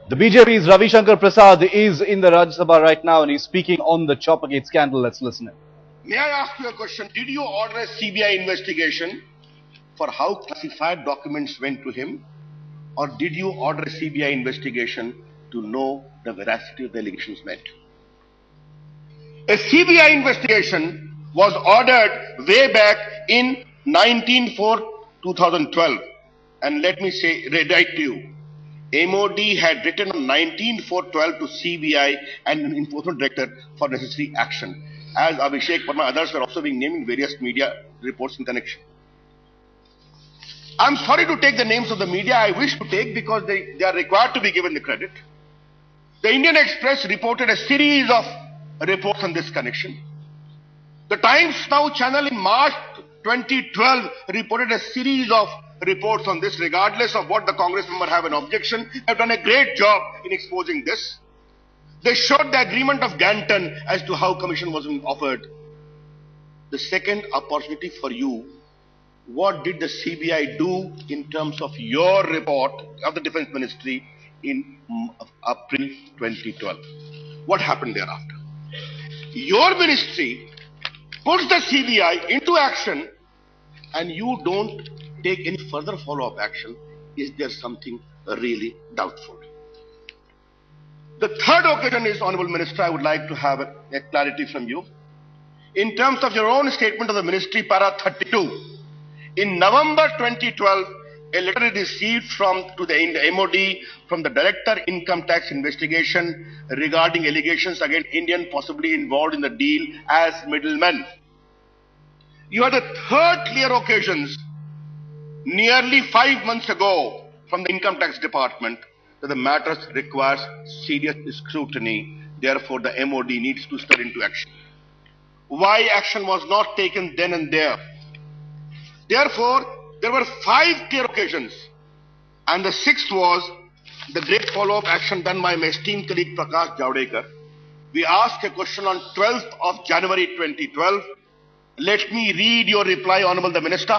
The BJP's Ravi Shankar Prasad is in the Rajya Sabha right now and he's speaking on the Choppergate scandal. Let's listen in. May I ask you a question? Did you order a CBI investigation for how classified documents went to him? Or did you order a CBI investigation to know the veracity of the allegations made? A CBI investigation was ordered way back in 19/4/2012. And let me write to you. MOD had written on 19/4/12 to CBI and Enforcement Director for necessary action, as Abhishek Verma and others were also being named in various media reports in connection. I'm sorry to take the names of the media. I wish to take because they are required to be given the credit. The Indian Express reported a series of reports on this connection. The Times Now channel in March 2012 reported a series of reports on this. Regardless of what the Congress member have an objection, have done a great job in exposing this. They showed the agreement of Ganton as to how commission was offered. The second opportunity for you, what did the CBI do in terms of your report of the Defense Ministry in April 2012? What happened thereafter? Your ministry puts the CBI into action and you don't take any further follow-up action. Is there something really doubtful? The third occasion is, Honorable Minister, I would like to have a clarity from you. In terms of your own statement of the ministry, para 32, in November 2012, a letter is received to the MOD from the Director Income Tax Investigation regarding allegations against Indian possibly involved in the deal as middlemen. You had a third clear occasions nearly 5 months ago from the Income Tax Department that the matter requires serious scrutiny. Therefore, the MOD needs to step into action. Why action was not taken then and there? Therefore, there were 5 clear occasions, and the 6th was the great follow-up action done by my esteemed colleague Prakash Javadekar. We asked a question on 12th of January 2012. Let me read your reply, Honorable the Minister.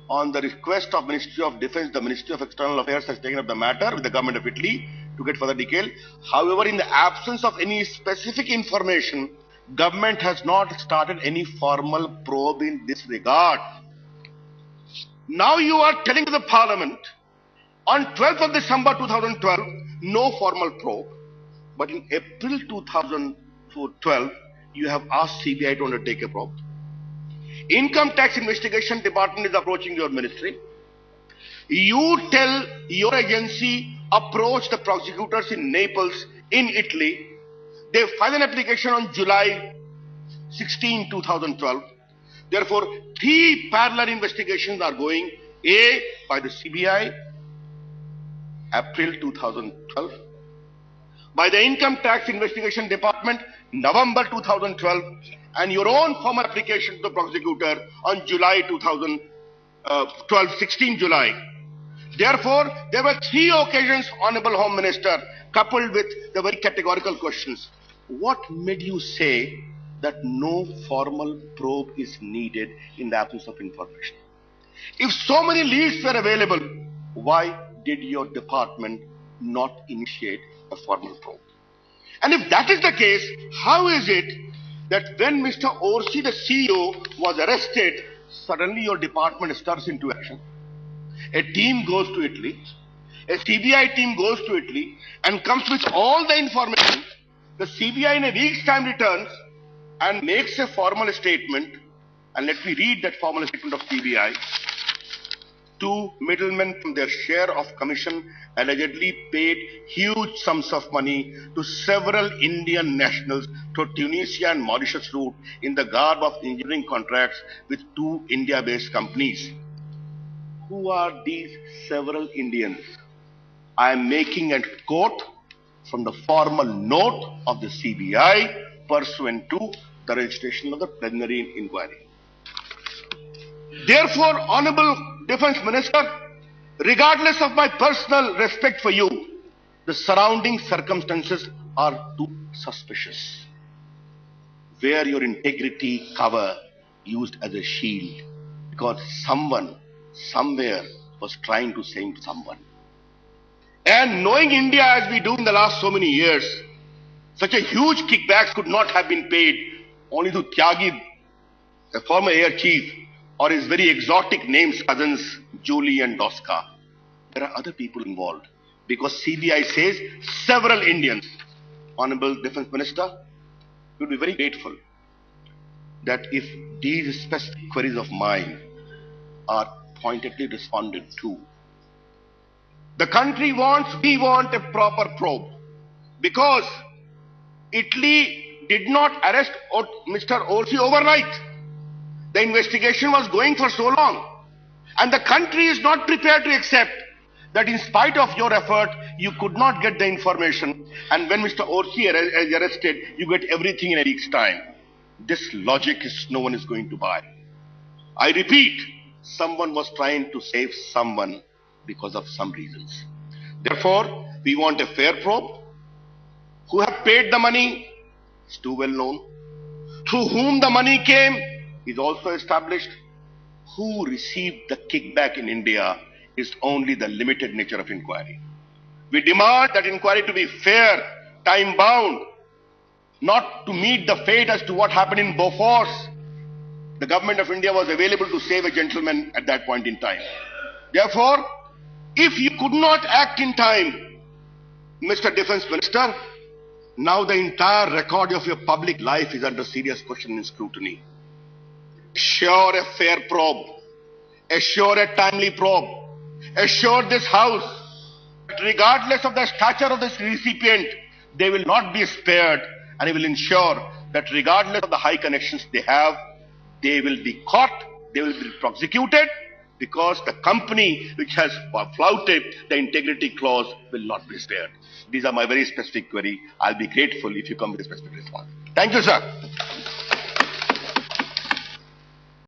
On the request of Ministry of Defence, the Ministry of External Affairs has taken up the matter with the government of Italy to get further detail. However, in the absence of any specific information, government has not started any formal probe in this regard. Now you are telling the Parliament on 12th of December 2012, no formal probe. But in April 2012, you have asked CBI to undertake a probe. Income Tax Investigation Department is approaching your ministry. You tell your agency approach the prosecutors in Naples, in Italy. They filed an application on July 16, 2012. Therefore, 3 parallel investigations are going. A, by the CBI, April 2012. By the Income Tax Investigation Department, November 2012. And your own formal application to the prosecutor on July 2012, 16 July. Therefore, there were 3 occasions, Honorable Home Minister, coupled with the very categorical questions. What made you say that no formal probe is needed in the absence of information? If so many leads were available, why did your department not initiate a formal probe? And if that is the case, how is it that when Mr. Orsi, the CEO, was arrested, suddenly your department starts into action? A team goes to Italy, a CBI team goes to Italy and comes with all the information. The CBI in a week's time returns and makes a formal statement, and let me read that formal statement of CBI. 2 middlemen from their share of commission allegedly paid huge sums of money to several Indian nationals to Tunisia and Mauritius route in the garb of engineering contracts with 2 India-based companies. Who are these several Indians? I am making a quote from the formal note of the CBI pursuant to the registration of the preliminary inquiry. Therefore, Honorable Defence Minister, regardless of my personal respect for you, the surrounding circumstances are too suspicious. Wear your integrity cover used as a shield, because someone, somewhere was trying to save someone. And knowing India as we do in the last so many years, such a huge kickbacks could not have been paid only to Tyagi, the former air chief, or his very exotic named cousins, Julie and Doska. There are other people involved because CBI says several Indians. Honorable Defense Minister, you would be very grateful that if these specific queries of mine are pointedly responded to. The country we want a proper probe because Italy did not arrest Mr. Orsi overnight. The investigation was going for so long. And the country is not prepared to accept that in spite of your effort, you could not get the information. And when Mr. Orsi is arrested, you get everything in a week's time. This logic is no one is going to buy. I repeat, someone was trying to save someone because of some reasons. Therefore, we want a fair probe. Who have paid the money is too well known. Through whom the money came is also established. Who received the kickback in India is only the limited nature of inquiry. We demand that inquiry to be fair, time-bound, not to meet the fate as to what happened in Bofors. The government of India was available to save a gentleman at that point in time. Therefore, if you could not act in time, Mr. Defense Minister, now the entire record of your public life is under serious question and scrutiny. Assure a fair probe, assure a timely probe, assure this House that regardless of the stature of this recipient, they will not be spared, and he will ensure that regardless of the high connections they have, they will be caught, they will be prosecuted, because the company which has flouted the integrity clause will not be spared. These are my very specific query. I'll be grateful if you come with a specific response. Thank you, sir.